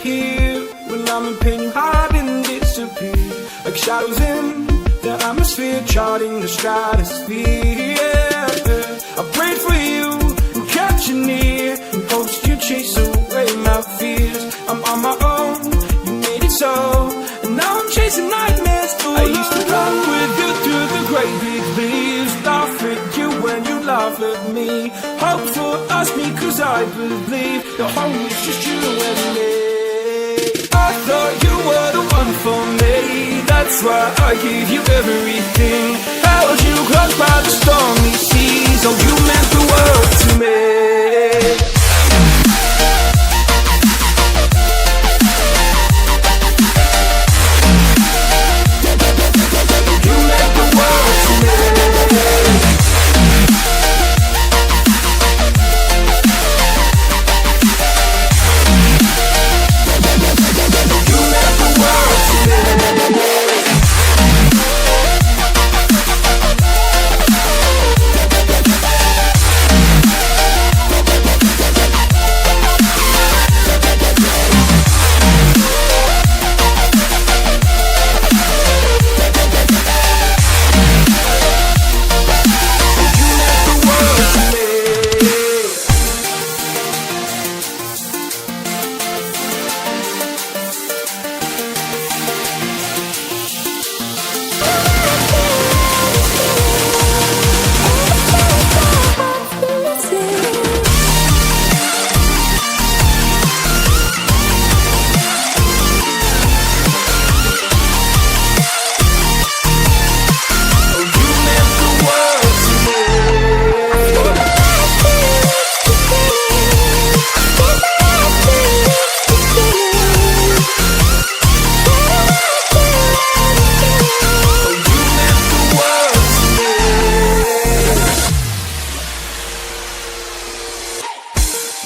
here. When I'm in pain, you hide and disappear, like shadows in the atmosphere, charting the stratosphere. Yeah. I prayed for you and kept you near, in hopes you chase away my fears. I'm on my own, you made it so, and now I'm chasing nightmares. I used to run with you through the great big leaves, laugh at you when you laugh at me, hope for us, me, cause I believe the home is just you and me. I thought you were the one for me, that's why I gave you everything, held you close by the stormy seas. Oh, you meant the world to me.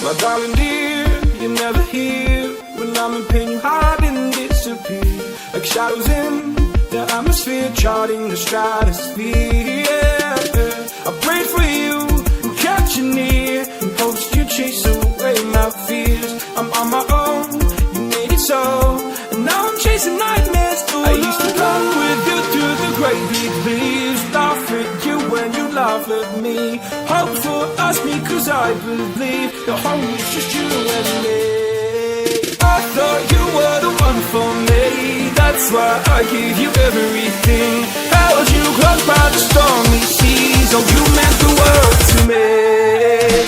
My darling dear, you're never here. When I'm in pain, you hide and disappear, like shadows in the atmosphere, charting the stratosphere. Yeah. I prayed for you and kept you near, in hopes you'd chase away my fears. I'm on my own, you made it so, and now I'm chasing nightmares. I used to run with you through the great big leaves, laugh at you when you laugh at me, hope for us, me, cause I believe the home is just you and me. I thought you were the one for me, that's why I gave you everything, held you close by the stormy seas. Oh, you meant the world to me.